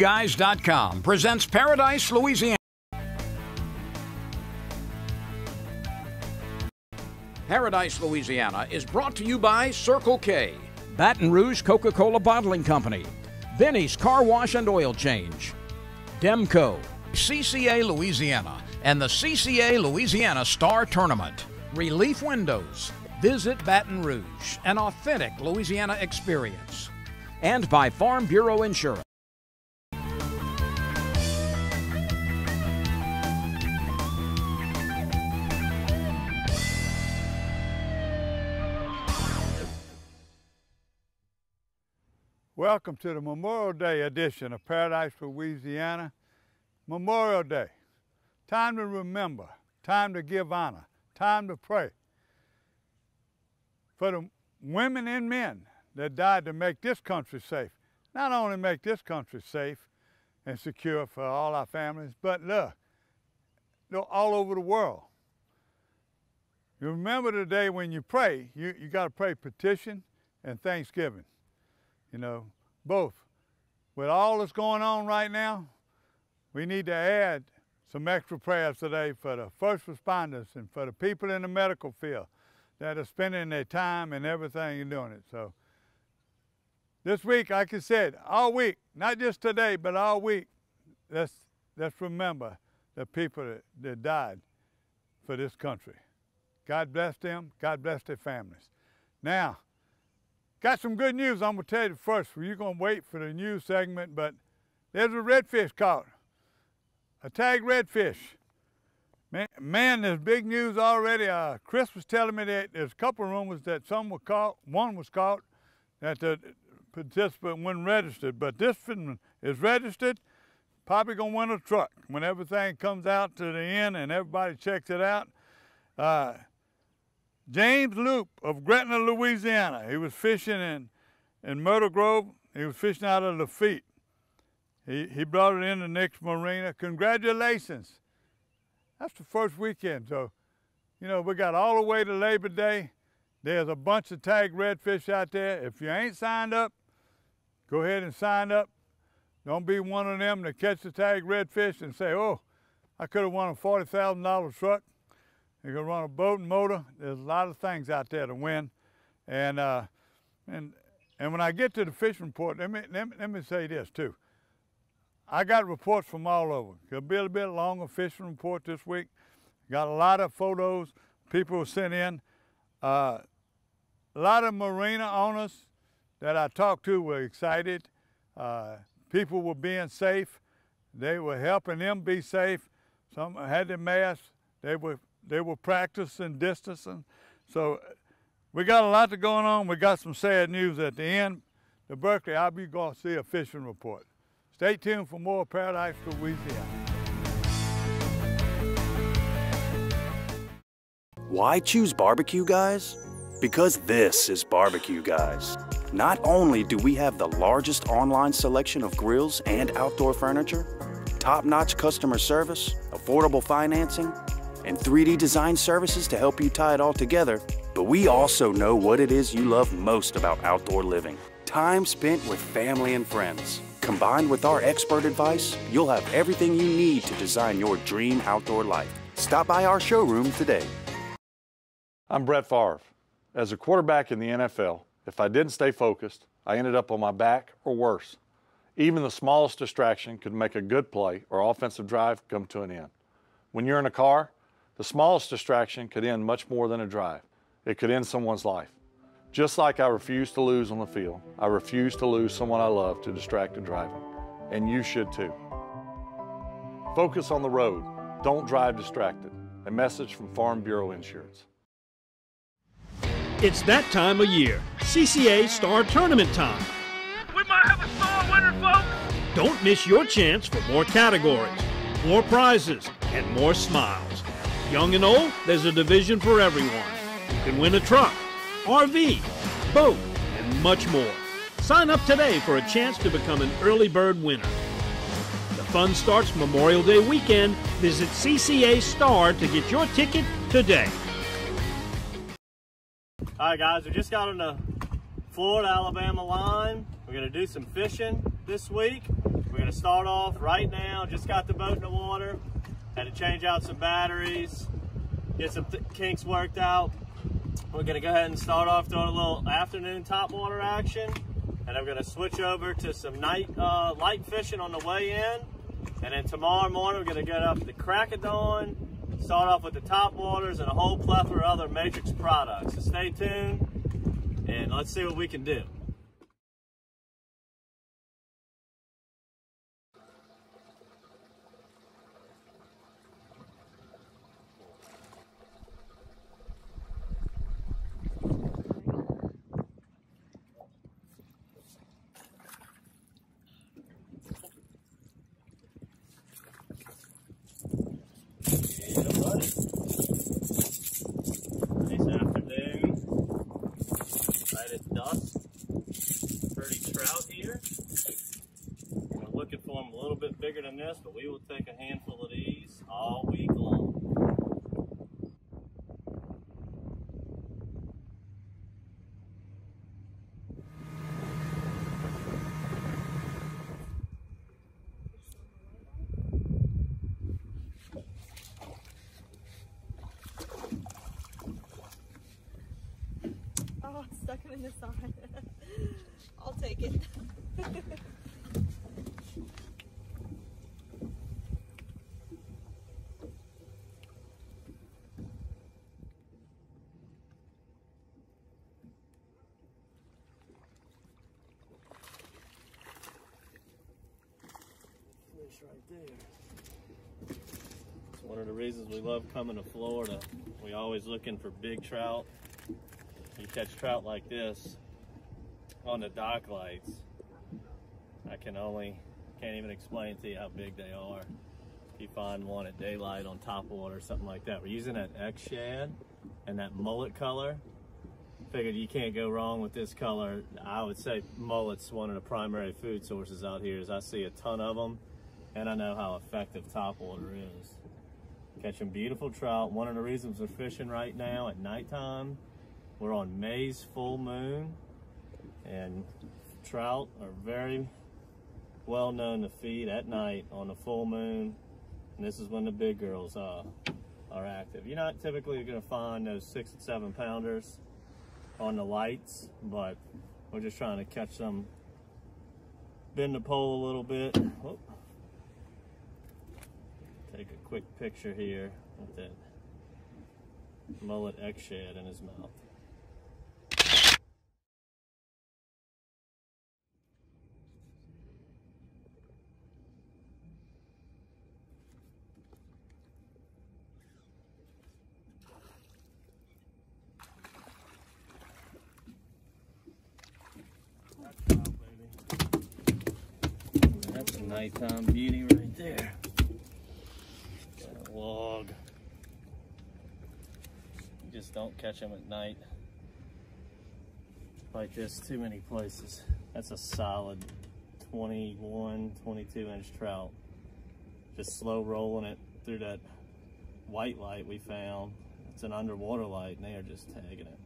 BarbecueGuys.com presents Paradise, Louisiana. Paradise, Louisiana is brought to you by Circle K, Baton Rouge Coca-Cola Bottling Company, Vinny's Car Wash and Oil Change, Demco, CCA Louisiana, and the CCA Louisiana Star Tournament, Relief Windows, Visit Baton Rouge, an authentic Louisiana experience, and by Farm Bureau Insurance. Welcome to the Memorial Day edition of Paradise, Louisiana. Memorial Day, time to remember, time to give honor, time to pray for the women and men that died to make this country safe. Not only make this country safe and secure for all our families, but look, all over the world. You remember the day when you pray, you got to pray petition and thanksgiving. You know, both. With all that's going on right now, we need to add some extra prayers today for the first responders and for the people in the medical field that are spending their time and everything and doing it. So this week, like I said, all week, not just today, but all week, let's remember the people that died for this country. God bless them. God bless their families. Now, got some good news I'm going to tell you first. You're going to wait for the news segment, but there's a redfish caught, a tagged redfish. Man, there's big news already. Chris was telling me that there's a couple of rumors that some were caught, one was caught, that the participant wasn't registered, but this one is registered. Probably going to win a truck when everything comes out to the end and everybody checks it out. James Loop of Gretna, Louisiana. He was fishing in Myrtle Grove. He was fishing out of Lafitte. He brought it in the next marina. Congratulations. That's the first weekend. So, you know, we got all the way to Labor Day. There's a bunch of tagged redfish out there. If you ain't signed up, go ahead and sign up. Don't be one of them that catch the tagged redfish and say, oh, I could have won a $40,000 truck. You're gonna run a boat and motor. There's a lot of things out there to win, and when I get to the fishing report, let me say this too. I got reports from all over. It'll be a little bit longer fishing report this week. Got a lot of photos people sent in. A lot of marina owners that I talked to were excited. People were being safe. They were helping them be safe. Some had their masks. They were practicing distancing. So we got a lot going on. We got some sad news at the end. To Berkeley, I'll be going to see a fishing report. Stay tuned for more Paradise, Louisiana. Why choose Barbecue Guys? Because this is Barbecue Guys. Not only do we have the largest online selection of grills and outdoor furniture, top-notch customer service, affordable financing, and 3D design services to help you tie it all together, but we also know what it is you love most about outdoor living. Time spent with family and friends. Combined with our expert advice, you'll have everything you need to design your dream outdoor life. Stop by our showroom today. I'm Brett Favre. As a quarterback in the NFL, if I didn't stay focused, I ended up on my back or worse. Even the smallest distraction could make a good play or offensive drive come to an end. When you're in a car, the smallest distraction could end much more than a drive. It could end someone's life. Just like I refuse to lose on the field, I refuse to lose someone I love to distracted driving. And you should too. Focus on the road. Don't drive distracted. A message from Farm Bureau Insurance. It's that time of year. CCA Star Tournament time. We might have a star winner, folks. Don't miss your chance for more categories, more prizes, and more smiles. Young and old, there's a division for everyone. You can win a truck, RV, boat, and much more. Sign up today for a chance to become an early bird winner. The fun starts Memorial Day weekend. Visit CCA Star to get your ticket today. All right, guys, we just got on the Florida-Alabama line. We're going to do some fishing this week. We're gonna start off right now. Just got the boat in the water. Had to change out some batteries, get some kinks worked out. We're gonna go ahead and start off throwing a little afternoon top water action. And I'm gonna switch over to some night light fishing on the way in. And then tomorrow morning, we're gonna get up the crack of dawn, start off with the top waters and a whole plethora of other Matrix products. So stay tuned and let's see what we can do. Nice afternoon, right at dusk, pretty trout here. We're looking for them a little bit bigger than this, but we will take a handful of these all week long. Oh, it's stuck in the side. I'll take it. Fish right there. It's one of the reasons we love coming to Florida. We always looking for big trout. You catch trout like this on the dock lights. I can't even explain to you how big they are. If you find one at daylight on top water or something like that. We're using that X shad and that mullet color. Figured you can't go wrong with this color. I would say mullet's one of the primary food sources out here, as I see a ton of them, and I know how effective top water is. Catching beautiful trout. One of the reasons we're fishing right now at nighttime. We're on May's full moon, and trout are very well known to feed at night on the full moon, and this is when the big girls are active. You're not typically going to find those 6 and 7 pounders on the lights, but we're just trying to catch them, bend the pole a little bit. Oh. Take a quick picture here with that mullet X shad in his mouth. That's a nighttime beauty right there. Got a log. You just don't catch them at night like this too many places. That's a solid 21, 22 inch trout. Just slow rolling it through that white light we found. It's an underwater light and they are just tagging it.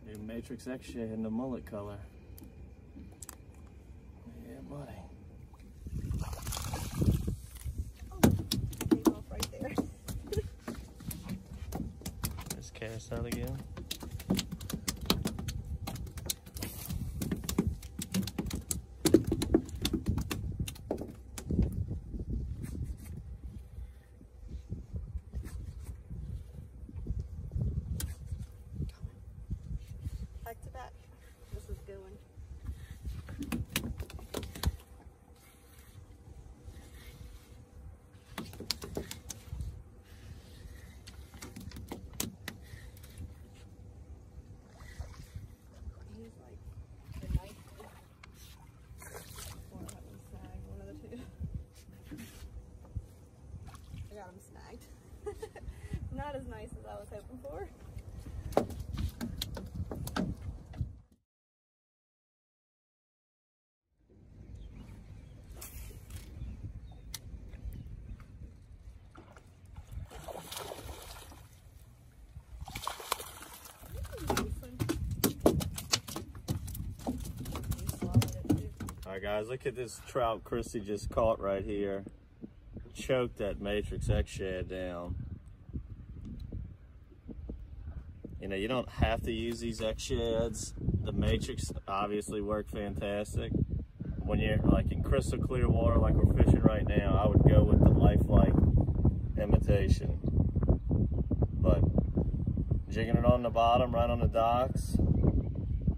New Matrix X shade in the mullet color. Yeah, buddy. Came off right there. Just cast out again. Back to back. This is going. He's like the knife. Or that one snag, one of the two. I got him snagged. Not as nice as I was hoping for. All right, guys, look at this trout Chrissy just caught right here. Choked that Matrix X shad down. You know, you don't have to use these X shads. The Matrix obviously work fantastic. When you're like in crystal clear water like we're fishing right now, I would go with the Lifelike imitation. But jigging it on the bottom, right on the docks,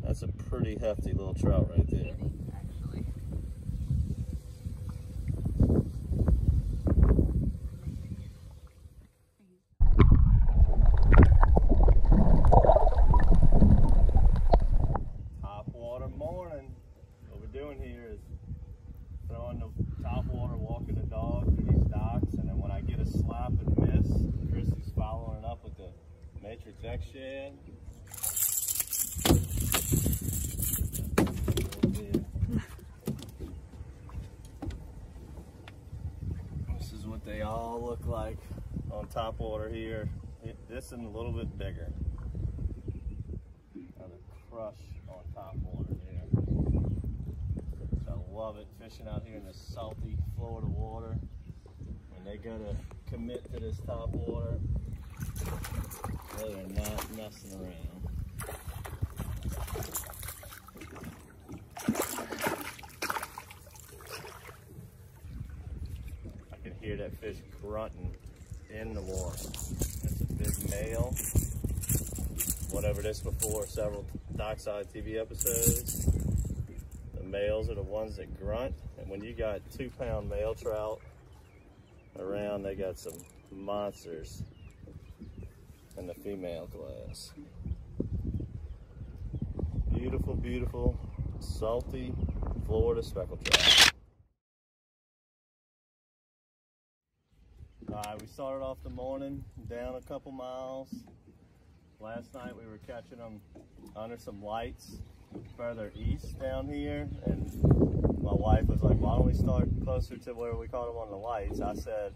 that's a pretty hefty little trout right there. Top water morning. What we're doing here is throwing the top water, walking the dog through these docks, and then when I get a slap and miss, Chrissy's following it up with the Matrix X shad. This is what they all look like on top water here. This and a little bit bigger. Another crush on top water here. So I love it fishing out here in the salty Florida water. When they go to commit to this top water, they are not messing around. I can hear that fish grunting in the water. That's a big male. Went over this before, several Dockside TV episodes. The males are the ones that grunt, and when you got 2-pound male trout around, they got some monsters in the female class. Beautiful, beautiful, salty Florida speckled trout. All right, we started off the morning down a couple miles. Last night we were catching them under some lights further east down here, and my wife was like, why don't we start closer to where we caught them on the lights? I said,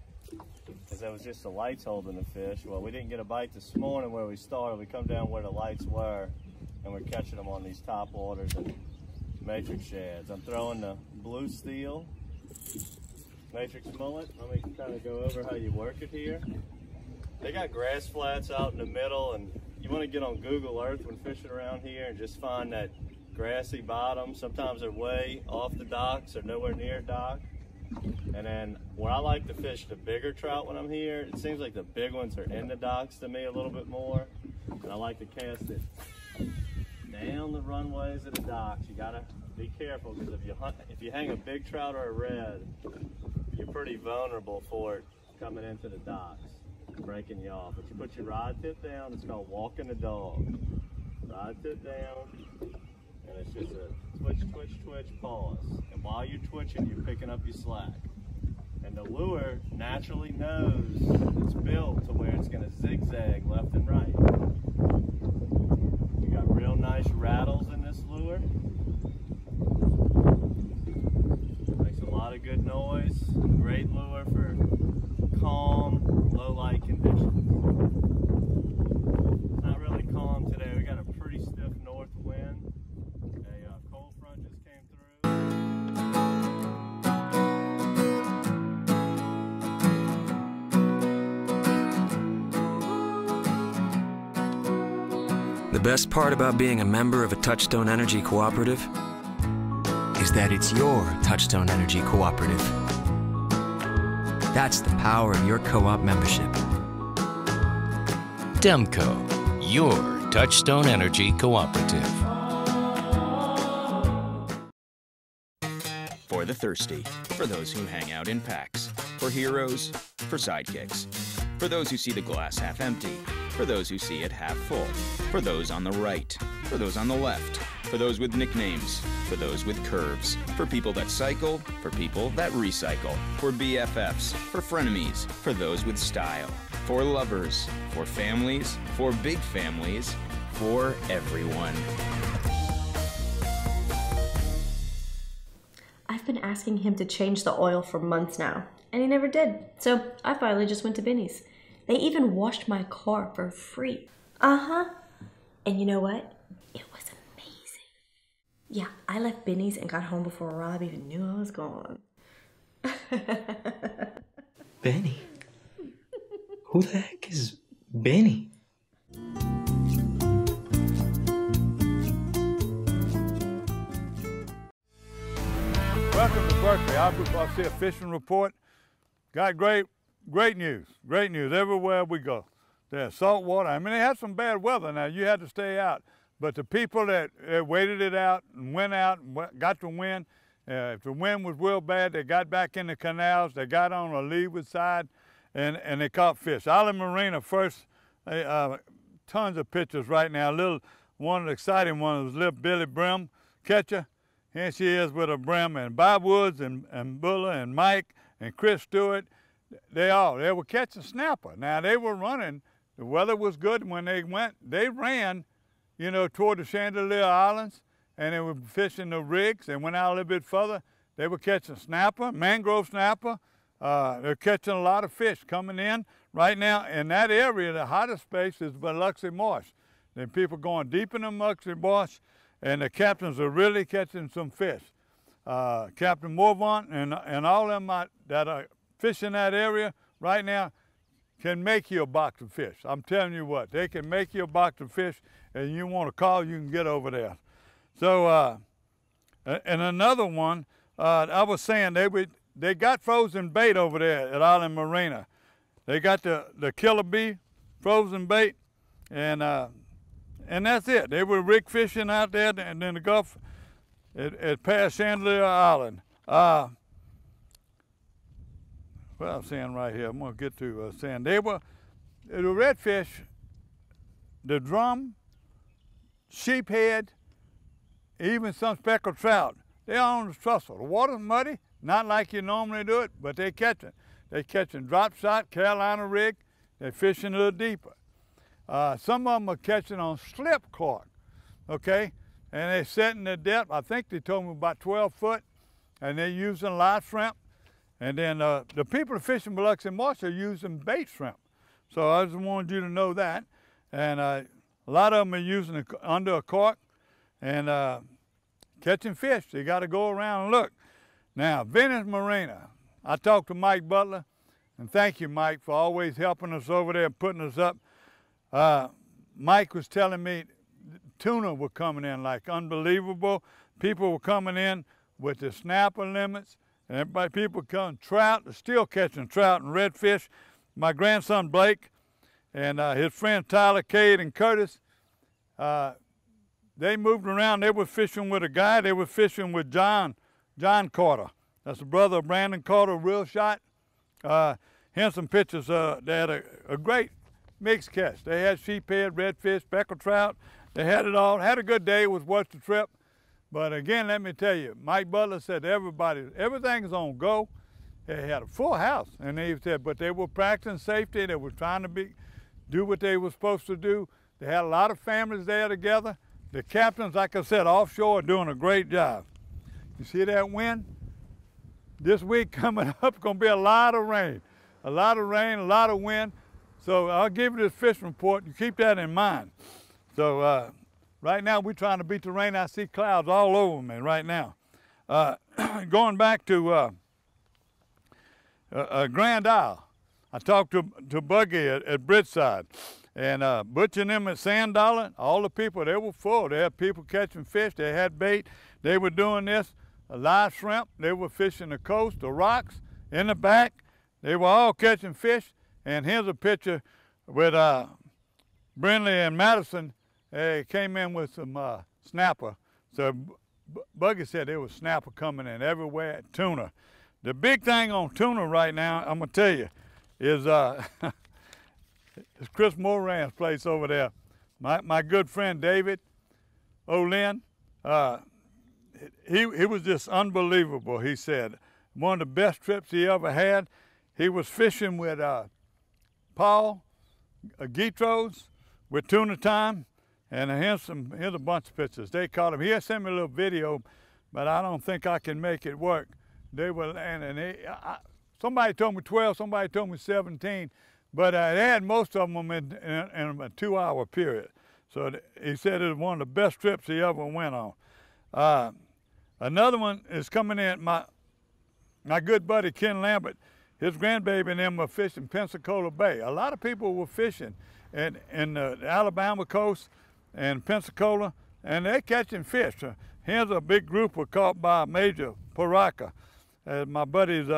because it was just the lights holding the fish. Well, we didn't get a bite this morning where we started. We come down where the lights were, and we're catching them on these top waters and Matrix shads. I'm throwing the blue steel Matrix mullet. Let me kind of go over how you work it here. They got grass flats out in the middle, and you want to get on Google Earth when fishing around here and just find that grassy bottom. Sometimes they're way off the docks or nowhere near dock. And then where I like to fish the bigger trout when I'm here, it seems like the big ones are in the docks to me a little bit more. And I like to cast it down the runways of the docks. You gotta be careful, because if you hang a big trout or a red, you're pretty vulnerable for it coming into the docks, breaking you off. But you put your rod tip down, it's called walking the dog. Rod tip down, and it's just a twitch, twitch, twitch, pause. And while you're twitching, you're picking up your slack. And the lure naturally knows it's built to where it's gonna zigzag left and right. You got real nice rattles in this lure. Makes a lot of good noise. Great lure for calm, low light conditions. It's not really calm today. We got a pretty stiff north wind. A cold front just came through. The best part about being a member of a Touchstone Energy Cooperative is that it's your Touchstone Energy Cooperative. That's the power of your co-op membership. Demco, your Touchstone Energy Cooperative. For the thirsty, for those who hang out in packs, for heroes, for sidekicks, for those who see the glass half empty, for those who see it half full, for those on the right, for those on the left, for those with nicknames, for those with curves, for people that cycle, for people that recycle, for BFFs, for frenemies, for those with style, for lovers, for families, for big families, for everyone. I've been asking him to change the oil for months now, and he never did. So I finally just went to Binny's. They even washed my car for free. And you know what? It was amazing. Yeah, I left Benny's and got home before Rob even knew I was gone. Benny? Who the heck is Benny? Welcome to Berkeley. I see a fishing report. Got great news. Great news everywhere we go. There's salt water. I mean, they had some bad weather now. You had to stay out. But the people that waited it out and went out and got the wind, if the wind was real bad, they got back in the canals. They got on the leeward side, and they caught fish. Island Marina first, tons of pictures right now. One of the exciting ones was little Billy Brim catcher. Here she is with a brim, and Bob Woods and Buller and Mike and Chris Stewart, they were catching snapper. Now they were running. The weather was good when they went. They ran, you know, toward the Chandelier Islands, and they were fishing the rigs. They went out a little bit further. They were catching snapper, mangrove snapper. They're catching a lot of fish coming in right now. In that area, the hottest space is Biloxi Marsh. Then people going deep in the Biloxi Marsh, and the captains are really catching some fish. Captain Morvant and all of them that are fishing that area right now can make you a box of fish. I'm telling you what, they can make you a box of fish, and you want to call, you can get over there. So, and another one, I was saying they got frozen bait over there at Island Marina. They got the killer bee frozen bait, and that's it. They were rig fishing out there and in the Gulf at past Chandelier Island. Well, I'm saying right here, I'm going to get to saying they were, the redfish, the drum, sheephead, even some speckled trout, they're on the trestle. The water's muddy, not like you normally do it, but they're catching. They're catching drop shot, Carolina rig, they're fishing a little deeper. Some of them are catching on slip cork, okay? And they're setting the depth, I think they told me about 12 foot, and they're using live shrimp. And then the people fishing Biloxi Marsh are using bait shrimp. So I just wanted you to know that. And a lot of them are using it under a cork and catching fish. You got to go around and look. Now, Venice Marina, I talked to Mike Butler, and thank you, Mike, for always helping us over there and putting us up. Mike was telling me tuna were coming in like unbelievable. People were coming in with the snapper limits. And everybody, people come, trout, they're still catching trout and redfish. My grandson Blake and his friend Tyler, Cade, and Curtis, they moved around. They were fishing with a guy. They were fishing with John Carter. That's the brother of Brandon Carter, real shot. Here's some pictures. They had a great mixed catch. They had sheephead, redfish, speckled trout. They had it all. Had a good day. It was worth the trip. But again, let me tell you, Mike Butler said everything's on go. They had a full house, and they said, but they were practicing safety. They were trying to do what they were supposed to do. They had a lot of families there together. The captains, like I said, offshore are doing a great job. You see that wind? This week coming up, going to be a lot of rain. A lot of rain, a lot of wind. So I'll give you this fish report. You keep that in mind. So, right now, we're trying to beat the rain. I see clouds all over me right now. Going back to Grand Isle, I talked to Buggy at Britside, and Butch and them at Sand Dollar, all the people, they were full. They had people catching fish. They had bait. They were doing this, live shrimp. They were fishing the coast, the rocks in the back. They were all catching fish. And here's a picture with Brindley and Madison. They came in with some snapper. So Buggy said there was snapper coming in everywhere, tuna. The big thing on tuna right now, I'm gonna tell you, is it's Chris Moran's place over there. My good friend David Olin, he was just unbelievable, he said. One of the best trips he ever had. He was fishing with Paul Guitros with Tuna Time. And here's a bunch of pictures. They caught him. He sent me a little video, but I don't think I can make it work. They were landing. Somebody told me 12, somebody told me 17, but they had most of them in a 2-hour period. So he said it was one of the best trips he ever went on. Another one is coming in. My good buddy Ken Lambert, his grandbaby and them were fishing Pensacola Bay. A lot of people were fishing in the Alabama coast and Pensacola, and they're catching fish. Here's a big group were caught by Major Paraka, my buddy's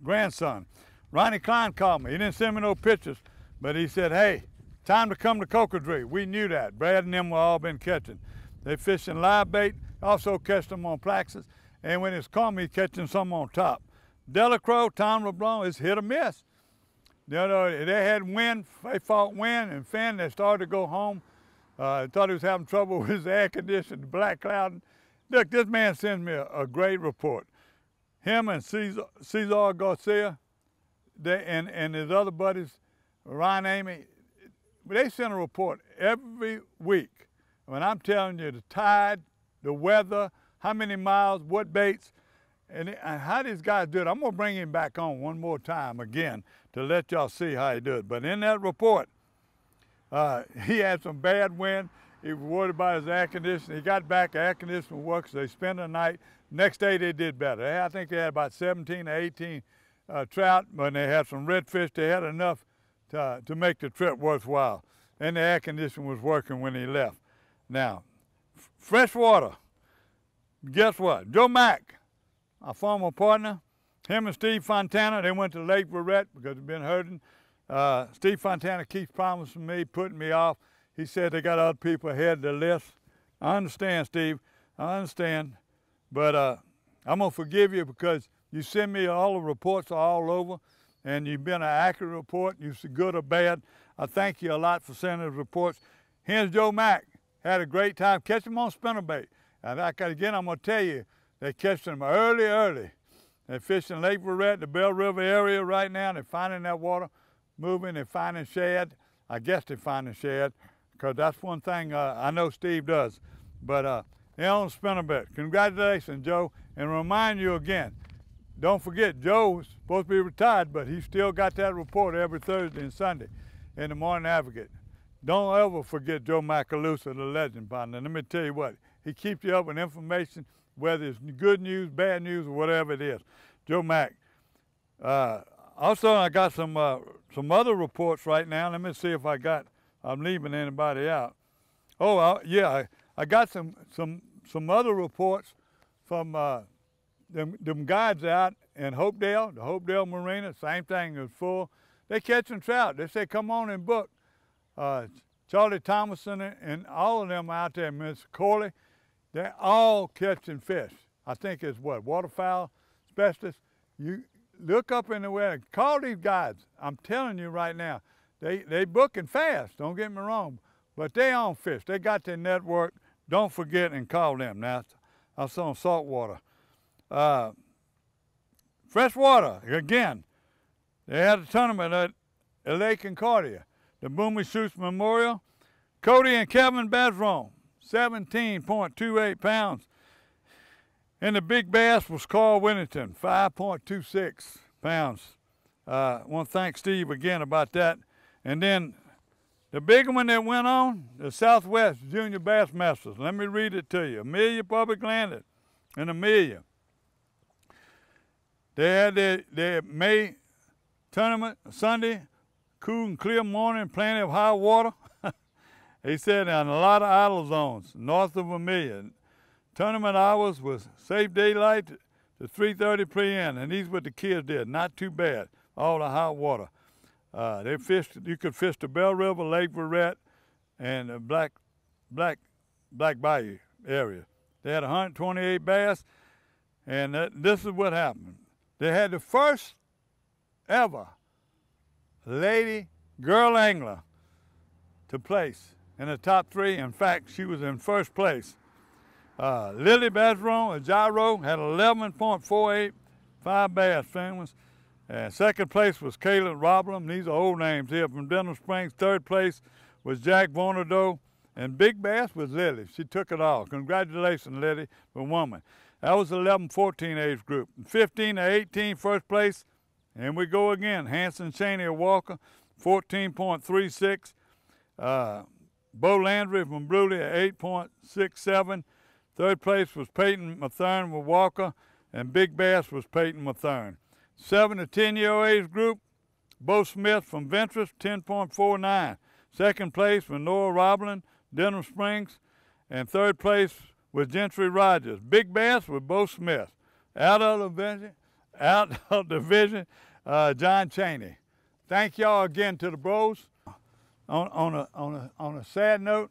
grandson. Ronnie Klein called me. He didn't send me no pictures, but he said, hey, time to come to Cocodrie. We knew that. Brad and them were all been catching. They fishing live bait, also catch them on plaxes, and when it's calm, he's catching some on top. Delacroix, Tom LeBlanc is hit or miss. They had wind, they fought wind, and Finn, they started to go home. Thought he was having trouble with his air conditioning, black cloud. Look, this man sends me a great report. Him and Cesar Garcia, and his other buddies, Ryan Amy, they send a report every week. When I'm telling you the tide, the weather, how many miles, what baits, and how these guys do it. I'm gonna bring him back on one more time again to let y'all see how he does. But in that report, he had some bad wind. He was worried about his air conditioning. He got back, air conditioning works. They spent the night. Next day they did better. I think they had about 17 or 18 trout, but they had some redfish. They had enough to make the trip worthwhile. And the air conditioning was working when he left. Now, freshwater, guess what? Joe Mack, our former partner, him and Steve Fontana, they went to Lake Verret because they've been hurting. Steve Fontana keeps promising me, putting me off. He said they got other people ahead of the list. I understand, Steve. I understand. But I'm going to forgive you because you send me all the reports all over, and you've been an accurate report. You're good or bad. I thank you a lot for sending those reports. Here's Joe Mack. Had a great time. Catch them on spinnerbait. And again, I'm going to tell you, they catch them early. They're fishing Lake Verret, the Bell River area right now. They're finding that water moving. They're finding shad. I guess they're finding shad because that's one thing I know Steve does. But they're on spinnerbait. Congratulations, Joe. And remind you again, don't forget, Joe's supposed to be retired, but he still got that report every Thursday and Sunday in the Morning Advocate. Don't ever forget Joe Macalusa, the legend partner. Let me tell you what, he keeps you up with information, whether it's good news, bad news, or whatever it is. Joe Mack. Also, I got some other reports right now. Let me see if I'm leaving anybody out. Oh, yeah, I got some other reports from them guides out in Hopedale, the Hopedale Marina. Same thing, is full. They catching trout. They say, come on and book. Charlie Thomason and all of them out there, Miss Corley, they're all catching fish. I think it's what, waterfowl specialists. You look up in the weather, call these guys. I'm telling you right now, they booking fast, don't get me wrong, but they on fish. They got their network. Don't forget and call them. Now, I saw on saltwater. Freshwater, again, they had a tournament at Lake Concordia. The Boomy Shoots Memorial. Cody and Kevin Bazron, 17.28 pounds. And the big bass was Carl Whittington, 5.26 pounds. I want to thank Steve again about that. And then the big one that went on, the Southwest Junior Bass Masters. Let me read it to you. Amelia Public Landed in Amelia. They had their May tournament Sunday. Cool and clear morning, plenty of high water. He said on a lot of idle zones north of Amelia. Tournament hours was safe daylight to 3:30 p.m. and these what the kids did. Not too bad. All the hot water. They fished. You could fish the Bell River, Lake Verret, and the Black Bayou area. They had 128 bass, and this is what happened. They had the first ever lady girl angler to place in the top 3. In fact, she was in first place. Lily Bazron, a gyro, had 11.485 bass families. Second place was Caleb Roblam. These are old names here from Denham Springs. Third place was Jack Vonado. And big bass was Lily. She took it all. Congratulations, Lily, for woman. That was 11-14 age group. 15 to 18, first place. And we go again. Hanson Cheney of Walker, 14.36. Bo Landry from Bruley at 8.67. Third place was Peyton Mathern with Walker, and Big Bass was Peyton Mathern. 7 to 10-year-old age group, Bo Smith from Ventress, 10.49. Second place was Noah Roblin, Denham Springs, and third place was Gentry Rogers. Big Bass with Bo Smith. Out of division, John Chaney. Thank y'all again to the bros. On a sad note,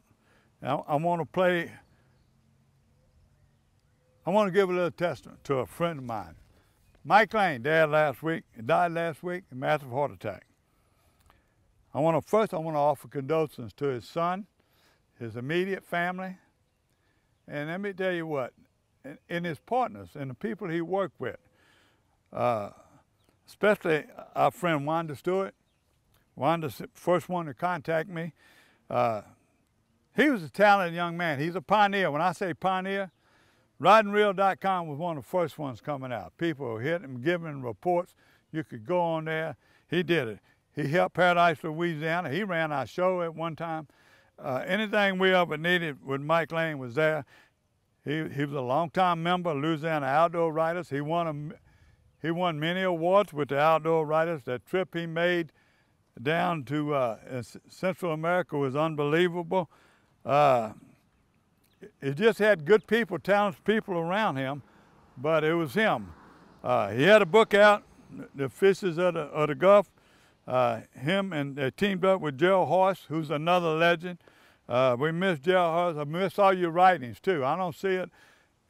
I want to give a little testament to a friend of mine. Mike Lane died last week, a massive heart attack. I want to offer condolences to his son, his immediate family, and let me tell you what, and his partners and the people he worked with, especially our friend Wanda Stewart. Wanda's the first one to contact me. He was a talented young man. He's a pioneer. When I say pioneer, RidingReal.com was one of the first ones coming out. People hit him, giving reports. You could go on there. He did it. He helped Paradise, Louisiana. He ran our show at one time. Anything we ever needed with Mike Lane was there. He was a longtime member of Louisiana Outdoor Writers. He won many awards with the Outdoor Writers. That trip he made down to Central America was unbelievable. He just had good people, talented people around him, but it was him. He had a book out, The Fishes of the Gulf. Him and they teamed up with Gerald Horst, who's another legend. We miss Gerald Horst. I miss all your writings too. I don't see it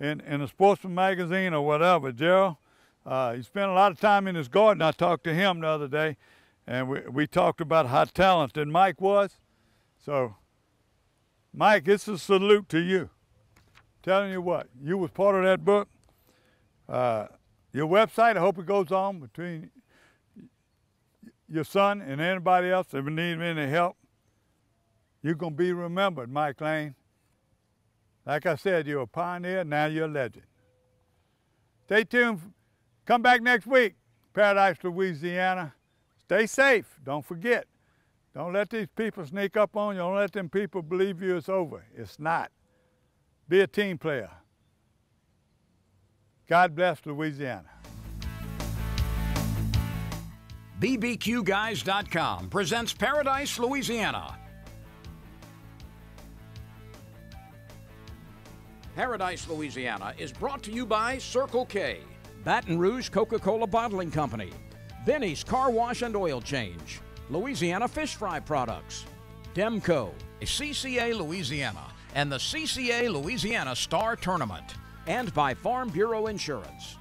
in a sportsman magazine or whatever. Gerald, he spent a lot of time in his garden. I talked to him the other day, and we talked about how talented Mike was. So, Mike, it's a salute to you. Telling you what, you was part of that book. Your website, I hope it goes on between your son and anybody else that needs any help. You're going to be remembered, Mike Lane. Like I said, you're a pioneer, now you're a legend. Stay tuned. Come back next week, Paradise, Louisiana. Stay safe, don't forget. Don't let these people sneak up on you. Don't let them people believe you it's over. It's not. Be a team player. God bless Louisiana. BBQGuys.com presents Paradise, Louisiana. Paradise, Louisiana is brought to you by Circle K, Baton Rouge Coca-Cola Bottling Company, Benny's Car Wash and Oil Change, Louisiana Fish Fry Products, Demco, CCA Louisiana, and the CCA Louisiana Star Tournament, and by Farm Bureau Insurance.